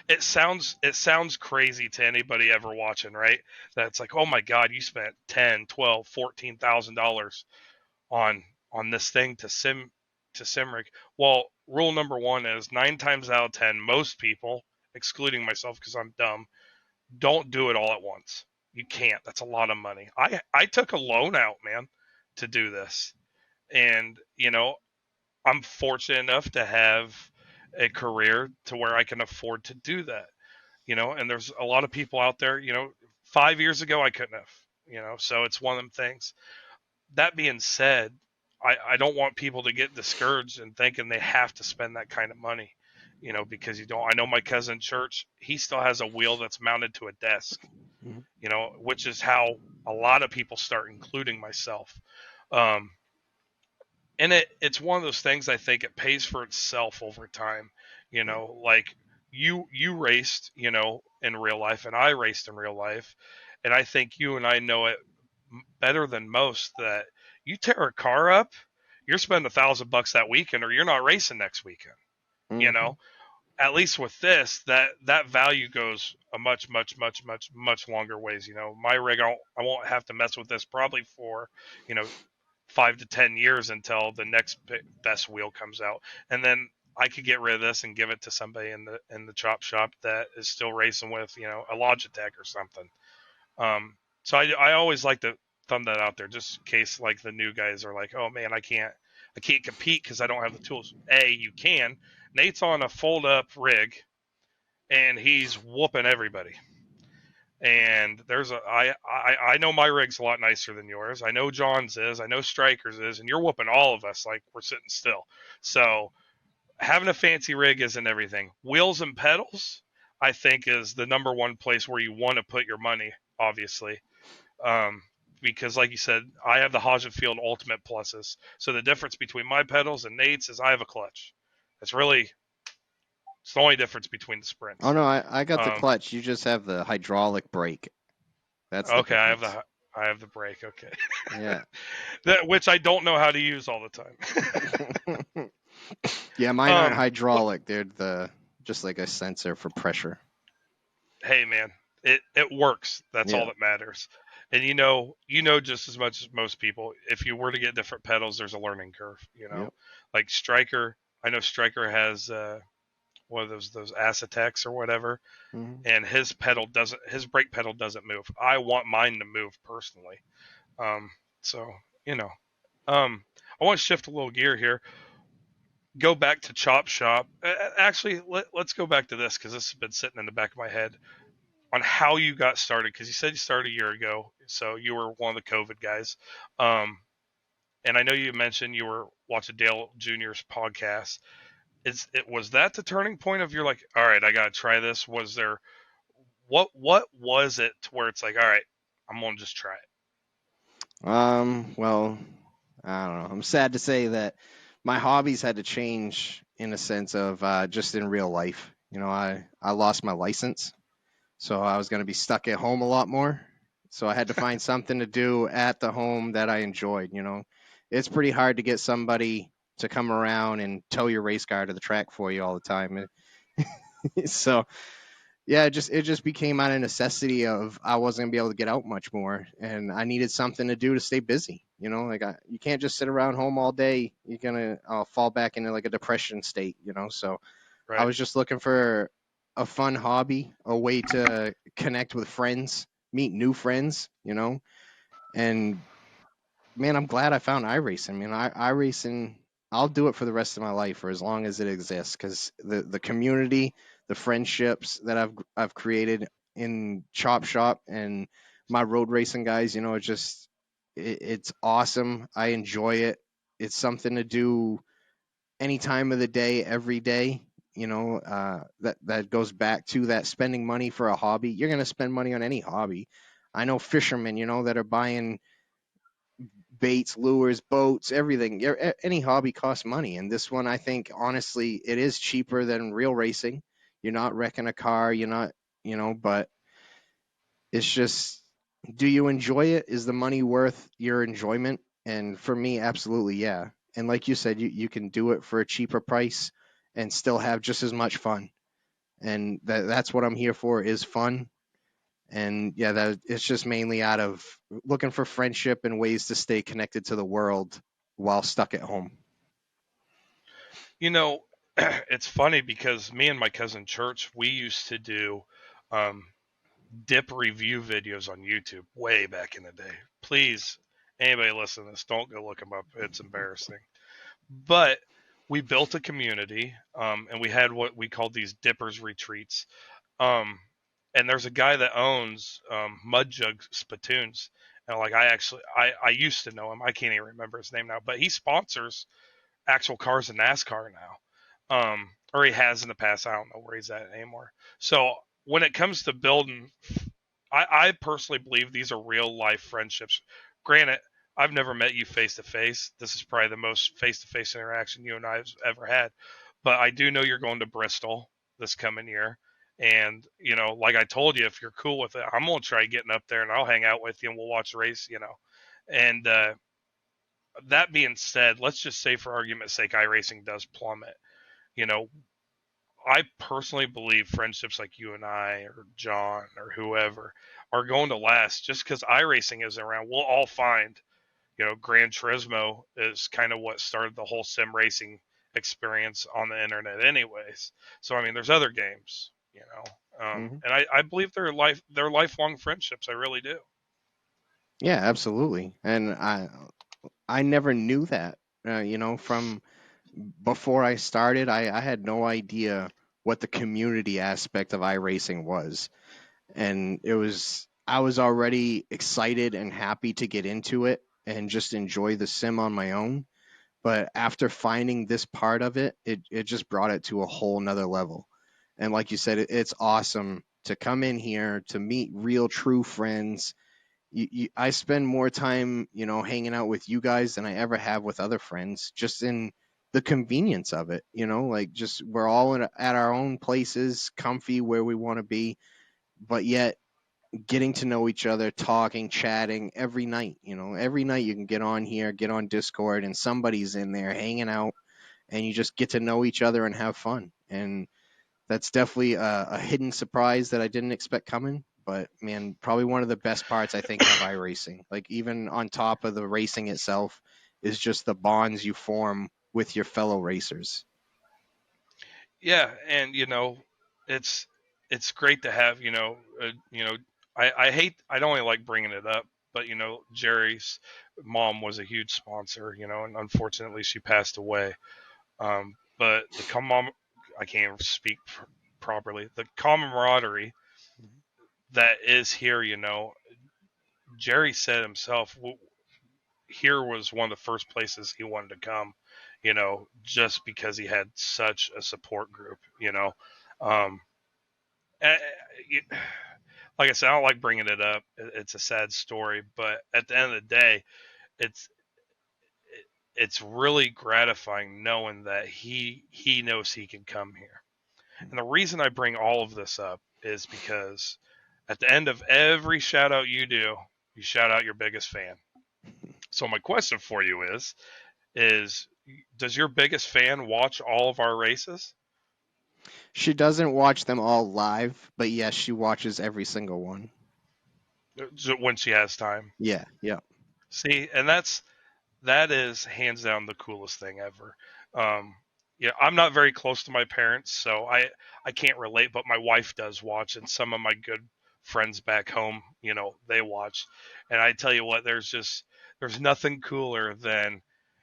it sounds crazy to anybody ever watching, right? That's like, oh my god, you spent 10, 12, $14,000 on this thing to Simric. Well, rule number one is 9 times out of 10, most people, excluding myself because I'm dumb, don't do it all at once. You can't. That's a lot of money. I took a loan out, man, to do this, and I'm fortunate enough to have a career to where I can afford to do that. And there's a lot of people out there. 5 years ago I couldn't have. So it's one of them things. That being said, I don't want people to get discouraged and thinking they have to spend that kind of money, because you don't. I know my cousin Church, he still has a wheel that's mounted to a desk, which is how a lot of people start, including myself. Um, and it's one of those things. I think it pays for itself over time. Like you raced, in real life, and I raced in real life, and I think you and I know it better than most that you tear a car up, you're spending $1,000 that weekend, or you're not racing next weekend. You Mm-hmm. know, at least with this, that value goes a much, much, much, much, much longer ways. My rig, I won't have to mess with this probably for, you know, 5 to 10 years until the next best wheel comes out, and then I could get rid of this and give it to somebody in the chop shop that is still racing with, a Logitech or something. So I always like to thumb that out there, just in case like the new guys are like, oh man, I can't compete because I don't have the tools. You can. Nate's on a fold up rig and he's whooping everybody. And I know my rig's a lot nicer than yours. I know John's is. I know Striker's is, and you're whooping all of us like we're sitting still. So having a fancy rig isn't everything. Wheels and pedals, I think, is the number one place where you want to put your money, obviously. Um, because, like you said, I have the Hodgenfield Ultimate Pluses. So the difference between my pedals and Nate's is I have a clutch. That's really it's the only difference between the Oh sprints. no, I got the Um, clutch. You just have the hydraulic brake. That's the okay, difference. I have the brake. Okay, Yeah. that which I don't know how to use all the time. Yeah, mine aren't What? hydraulic. They're the just like a sensor for pressure. Hey, man, it works. That's all Yeah. that matters. And just as much as most people, if you were to get different pedals, there's a learning curve. Yep. Like Striker, I know Striker has one of those Acetex or whatever, Hmm. and his brake pedal doesn't move. I want mine to move personally. Um, so you know, I want to shift a little gear here. Go back to Chop Shop. Actually, let's go back to this because this has been sitting in the back of my head on how you got started. Because you said you started a year ago, so you were one of the COVID guys. Um, and I know you mentioned you were watching Dale Jr.'s podcast. Was that the turning point of you're like, all right, I got to try this? Was there what was it to where it's like, all right, I'm gonna just try it? Well, I don't know. I'm sad to say that my hobbies had to change in a sense of just in real life. I lost my license, so I was going to be stuck at home a lot more. So I had to find something to do at the home that I enjoyed. It's pretty hard to get somebody to come around and tow your race car to the track for you all the time. So yeah, it just became out of necessity of I wasn't gonna be able to get out much more, and I needed something to do to stay busy. Like you can't just sit around home all day. You're gonna fall back into like a depression state. So I Right? was just looking for a fun hobby, a way to connect with friends, meet new friends. And man, I'm glad I found iRacing. I mean, iRacing, I'll do it for the rest of my life for as long as it exists because the community, the friendships that I've created in Chop Shop and my road racing guys, it's awesome. I enjoy it. It's something to do any time of the day, every day. That goes back to that spending money for a hobby. You're gonna spend money on any hobby. I know fishermen, that are buying baits, lures, boats, everything. Any hobby costs money, and this one, I think, honestly, it is cheaper than real racing. You're not wrecking a car. You're not, but it's just, do you enjoy it? Is the money worth your enjoyment? And for me, absolutely, yeah. And like you said, you can do it for a cheaper price and still have just as much fun. And that's what I'm here for is fun. And yeah, that it's just mainly out of looking for friendship and ways to stay connected to the world while stuck at home. You know, it's funny because me and my cousin Church, we used to do um, dip review videos on YouTube way back in the day. Please, anybody listen to this, don't go look them up. It's embarrassing. But we built a community, and we had what we called these dippers retreats. Um, and there's a guy that owns Mud Jug Spittoons. And like I used to know him. I can't even remember his name now, but he sponsors actual cars in NASCAR now. Or he has in the past. I don't know where he's at anymore. So when it comes to building, I personally believe these are real life friendships. Granted, I've never met you face to face. This is probably the most face to face interaction you and I have ever had. But I do know you're going to Bristol this coming year. And, like I told you, if you're cool with it, I'm going to try getting up there and I'll hang out with you and we'll watch the race. And that being said, let's just say for argument's sake, iRacing does plummet. You know, I personally believe friendships like you and I, or John, or whoever, are going to last just because iRacing is around. We'll all find, Gran Turismo is kind of what started the whole sim racing experience on the internet, anyways. So I mean, there's other games, Hmm. and I believe they're lifelong friendships. I really do. Yeah, absolutely. And I never knew that. From before I started, I had no idea what the community aspect of iRacing was, and I was already excited and happy to get into it and just enjoy the sim on my own. But after finding this part of it, it just brought it to a whole nother level. And like you said, it's awesome to come in here to meet real, true friends. I spend more time, hanging out with you guys than I ever have with other friends, just in the convenience of it, like just we're all at our own places, comfy where we want to be, but yet getting to know each other, talking, chatting every night. Every night you can get on here, get on Discord, and somebody's in there hanging out, and you just get to know each other and have fun. And that's definitely a hidden surprise that I didn't expect coming. But man, probably one of the best parts I think of iRacing. Like even on top of the racing itself, is just the bonds you form with your fellow racers. Yeah, and it's it's great to have I don't really like bringing it up, but Jerry's mom was a huge sponsor, and unfortunately she passed away. But I can't even speak properly. The camaraderie that is here, Jerry said himself, here was one of the first places he wanted to come, just because he had such a support group, Um, eh, eh, like I said, I don't like bringing it up. It's a sad story, but at the end of the day, it's it's really gratifying knowing that he knows he can come here. And the reason I bring all of this up is because at the end of every shout out you do, you shout out your biggest fan. So my question for you is does your biggest fan watch all of our races? She doesn't watch them all live, but yes, she watches every single one. When she has time. Yeah, yeah. See, and that is hands down the coolest thing ever. Um, yeah, I'm not very close to my parents, so I can't relate, but my wife does watch, and some of my good friends back home, they watch, and I tell you what, there's nothing cooler than,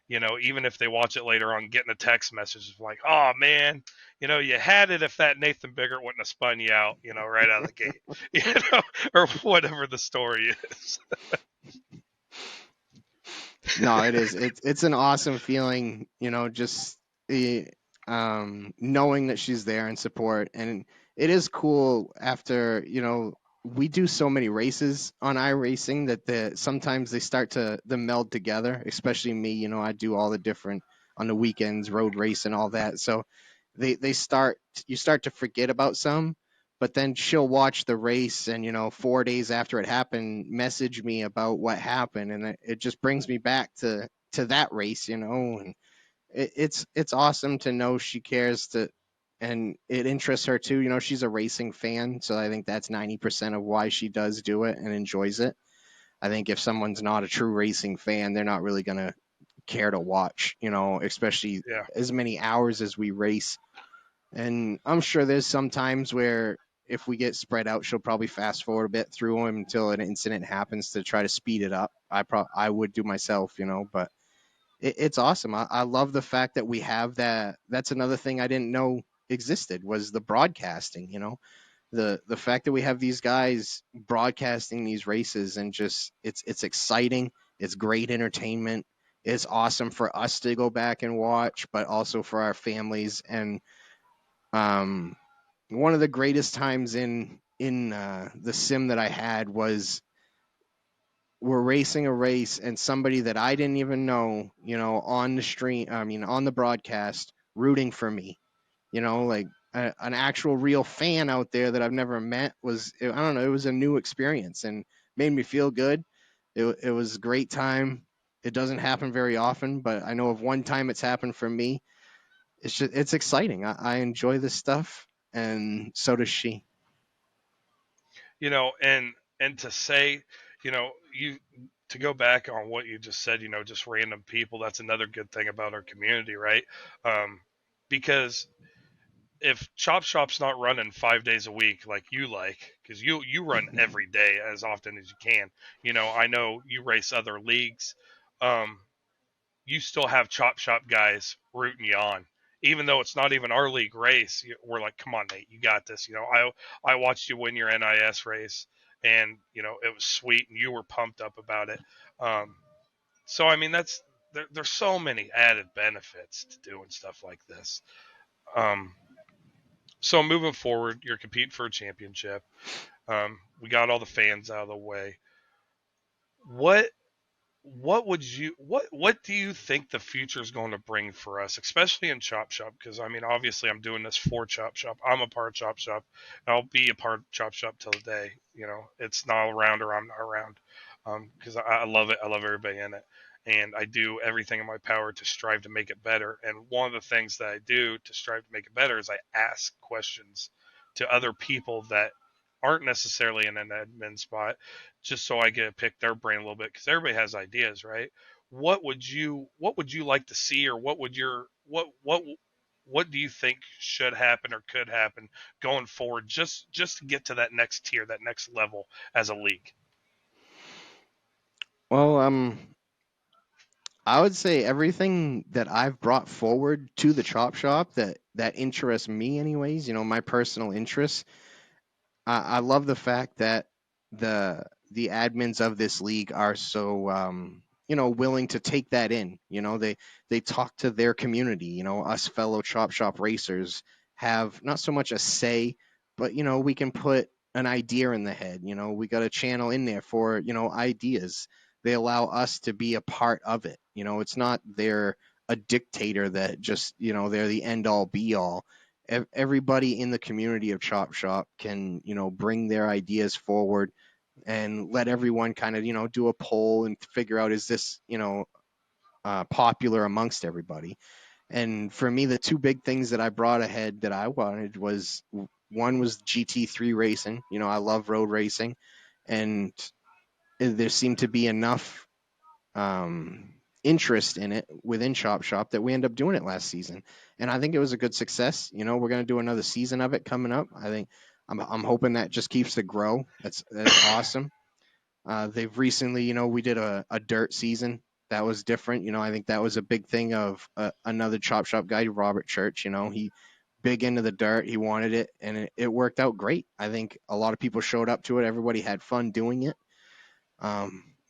even if they watch it later on, getting a text message like, oh man, you had it if that Nathan Biggart wouldn't have spun you out, right out of the gate, or whatever the story is. No, it is. It's an awesome feeling, just eh, knowing that she's there and support. And it is cool after, we do so many races on iRacing that sometimes they start to the meld together, especially me, I do all the different on the weekends, road race and all that. So they start you start to forget about some, but then she'll watch the race and 4 days after it happened message me about what happened, and it just brings me back to that race, and it's awesome to know she cares to, and it interests her too. She's a racing fan, so I think that's 90% of why she does do it and enjoys it. I think if someone's not a true racing fan, they're not really going to care to watch, especially Yeah. as many hours as we race. And I'm sure there's some times where if we get spread out, she'll probably fast forward a bit through them until an incident happens to try to speed it up. I would do myself, but it's awesome. I love the fact that we have that. That's another thing I didn't know existed was the broadcasting. The fact that we have these guys broadcasting these races, and just it's exciting. It's great entertainment. It's awesome for us to go back and watch, but also for our families. And um, one of the greatest times in the sim that I had was we're racing a race, and somebody that I didn't even know, on the stream, I mean on the broadcast, rooting for me, like an actual real fan out there that I've never met. I don't know, it was a new experience and made me feel good. It was a great time. It doesn't happen very often, but I know of one time it's happened for me. It's exciting. I enjoy this stuff, and so does she. And to say, you to go back on what you just said, just random people. That's another good thing about our community, right? Because if Chop Shop's not running 5 days a week like you like, because you run every day as often as you can. I know you race other leagues. Um, you still have Chop Shop guys rooting you on. Even though it's not even our league race, we're like, come on, Nate, you got this. I watched you win your NIS race, and it was sweet, and you were pumped up about it. So I mean, there's so many added benefits to doing stuff like this. Um, so moving forward, you're competing for a championship. We got all the fans out of the way. What what do you think the future is going to bring for us, especially in Chop Shop? Because I mean, obviously, I'm doing this for Chop Shop. I'm a part of Chop Shop, and I'll be a part of Chop Shop till the day it's not around or I'm not around. Because I love it. I love everybody in it, and I do everything in my power to strive to make it better. And one of the things that I do to strive to make it better is I ask questions to other people that aren't necessarily in an admin spot, just so I get to pick their brain a little bit because everybody has ideas, right? What would you like to see, or what would your what do you think should happen or could happen going forward, just to get to that next tier, that next level as a league? Well, I would say everything that I've brought forward to the chop shop that interests me, anyways. My personal interests. I love the fact that the admins of this league are so willing to take that in. They talk to their community. Us fellow chop shop racers have not so much a say, but we can put an idea in the head. We got a channel in there for ideas. They allow us to be a part of it. It's not they're a dictator that just they're the end all be all. Everybody in the community of Chop Shop can, bring their ideas forward and let everyone kind of, do a poll and figure out, is this, popular amongst everybody. And for me, the two big things that I brought ahead that I wanted was, one was GT3 racing. I love road racing, and there seemed to be enough interest in it within Chop Shop that we ended up doing it last season, and I think it was a good success. We're going to do another season of it coming up. I think I'm hoping that just keeps to grow. That's awesome. They've recently, we did a dirt season that was different. I think that was a big thing of another Chop Shop guy, Robert Church. He big into the dirt. He wanted it, and it worked out great. I think a lot of people showed up to it. Everybody had fun doing it.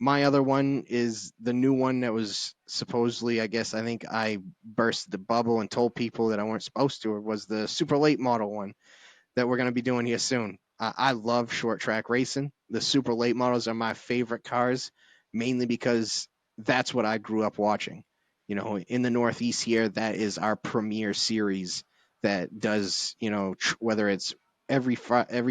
My other one is the new one that was supposedly, I think I burst the bubble and told people that I weren't supposed to. It was the super late model one that we're going to be doing here soon. I love short track racing. The super late models are my favorite cars, mainly because that's what I grew up watching. In the Northeast here, that is our premier series that does, whether it's every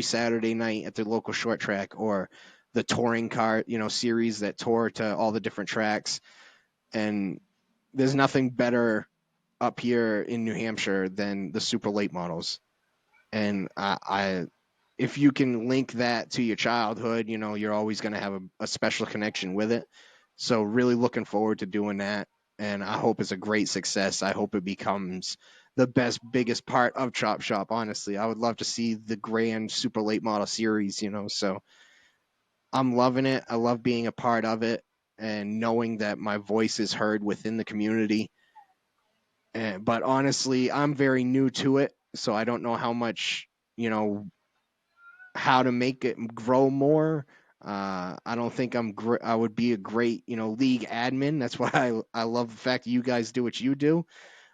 Saturday night at the local short track, or the touring car, series that tour to all the different tracks. And there's nothing better up here in New Hampshire than the super late models. And if you can link that to your childhood, you're always going to have a special connection with it. So really looking forward to doing that. And I hope it's a great success. I hope it becomes the biggest part of Chop Shop. Honestly, I would love to see the grand super late model series, so I'm loving it. I love being a part of it and knowing that my voice is heard within the community. But honestly, I'm very new to it, so I don't know how much, how to make it grow more. I don't think I would be a great, league admin. That's why I love the fact that you guys do what you do.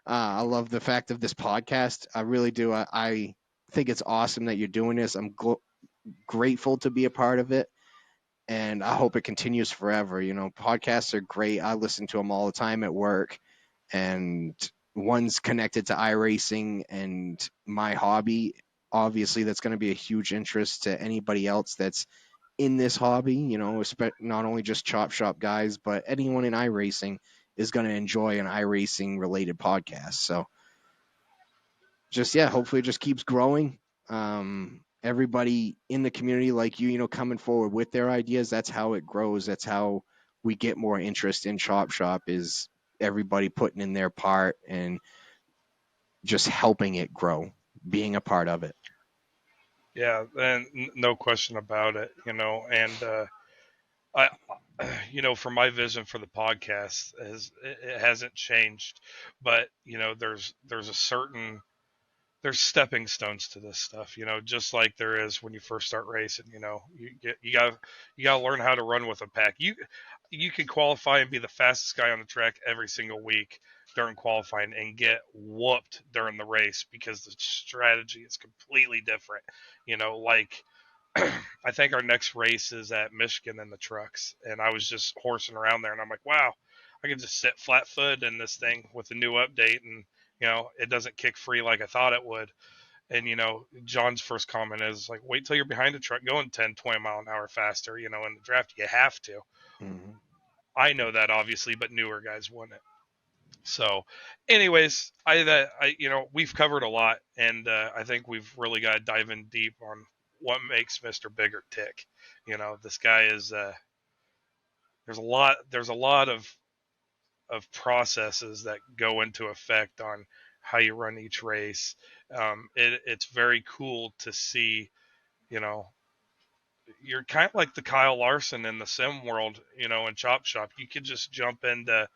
I love the fact of this podcast. I really do. I think it's awesome that you're doing this. I'm grateful to be a part of it, and I hope it continues forever. Podcasts are great. I listen to them all the time at work, and one's connected to iRacing and my hobby. Obviously, that's going to be a huge interest to anybody else that's in this hobby. Not only just Chop Shop guys, but anyone in iRacing is going to enjoy an iRacing related podcast. So just, yeah, hopefully it just keeps growing. Everybody in the community like you, coming forward with their ideas, that's how it grows. That's how we get more interest in Chop Shop, is everybody putting in their part and just helping it grow, being a part of it. Yeah, and no question about it. And I, for my vision for the podcast, it hasn't changed, but there's a certain there's stepping stones to this stuff, just like there is when you first start racing. You got to learn how to run with a pack. You can qualify and be the fastest guy on the track every single week during qualifying and get whooped during the race because the strategy is completely different. Like I think our next race is at Michigan in the trucks, and I was just horsing around there, and I'm like, wow, I can just sit flat foot in this thing with the new update, and it doesn't kick free like I thought it would. And John's first comment is like, wait till you're behind a truck going 10, 20 mile an hour faster. In the draft you have to. Mhm. I know that obviously, but newer guys wouldn't. So, anyways, we've covered a lot, and I think we've really got to dive in deep on what makes Mr. Biggart tick. This guy is there's a lot of processes that go into effect on how you run each race. It's very cool to see. You know, you're kind of like the Kyle Larson in the sim world. In Chop Shop, you could just jump into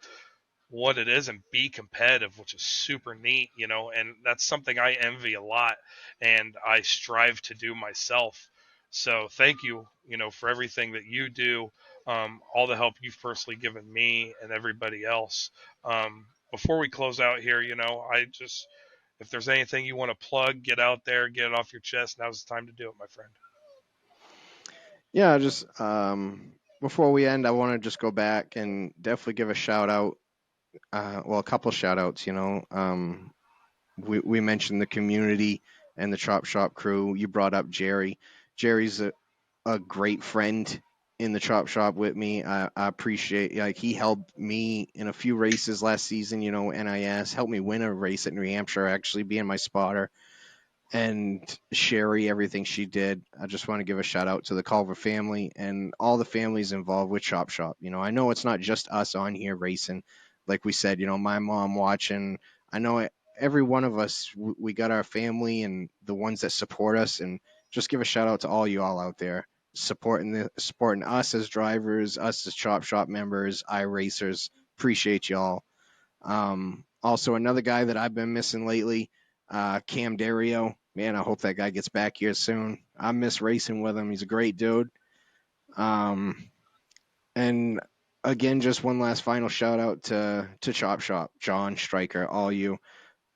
what it is and be competitive, which is super neat, and that's something I envy a lot and I strive to do myself. So thank you, for everything that you do, all the help you've personally given me and everybody else. Before we close out here, if there's anything you want to plug, get out there, get it off your chest. Now's the time to do it, my friend. Yeah, just before we end, I want to just go back and definitely give a shout out. Well, a couple shout outs. We mentioned the community and the Chop Shop crew. You brought up Jerry. Jerry's a great friend in the Chop Shop with me. I appreciate, like, he helped me in a few races last season. NIS helped me win a race at New Hampshire, actually being my spotter. And Sherry, everything she did. I just want to give a shout out to the Culver family and all the families involved with Chop Shop. I know it's not just us on here racing. Like we said, my mom watching. I know every one of us, we got our family and the ones that support us. And just give a shout out to all you all out there supporting us as drivers, us as Chop Shop members, iRacers. Appreciate y'all. Also, another guy that I've been missing lately, Cam Dario. Man, I hope that guy gets back here soon. I miss racing with him. He's a great dude. And again, just one last final shout out to Chop Shop, John, Stryker, all you,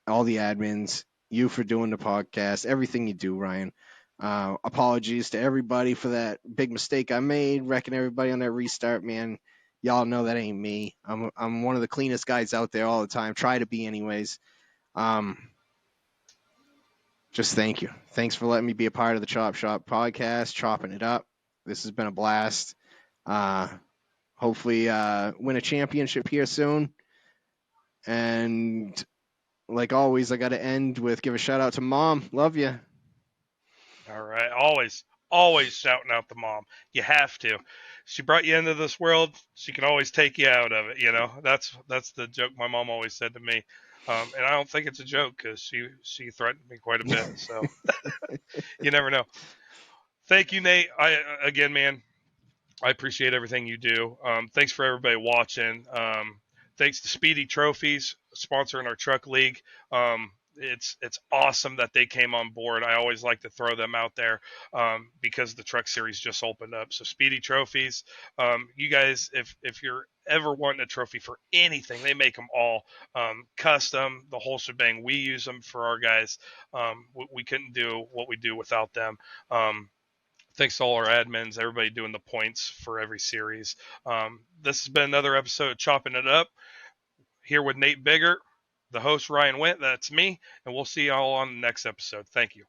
all the admins, you for doing the podcast, everything you do, Ryan. Apologies to everybody for that big mistake I made, wrecking everybody on that restart, man. Y'all know that ain't me. I'm one of the cleanest guys out there all the time. Try to be, anyways. Just thank you. Thanks for letting me be a part of the Chop Shop podcast, chopping it up. This has been a blast. Hopefully, win a championship here soon. And like always, I got to end with give a shout out to Mom. Love you. All right. Always shouting out the mom. You have to. She brought you into this world. She can always take you out of it. That's the joke my mom always said to me. And I don't think it's a joke because she threatened me quite a bit. So you never know. Thank you, Nate. Again, man, I appreciate everything you do. Thanks for everybody watching. Thanks to Speedy Trophies sponsoring our truck league. It's awesome that they came on board. I always like to throw them out there because the truck series just opened up. So Speedy Trophies, you guys, if you're ever wanting a trophy for anything, they make them all custom, the whole shebang. We use them for our guys. We couldn't do what we do without them. Thanks to all our admins, everybody doing the points for every series. This has been another episode of Chopping It Up here with Nate Biggart, the host Ryan Wenndt. That's me, and we'll see y'all on the next episode. Thank you.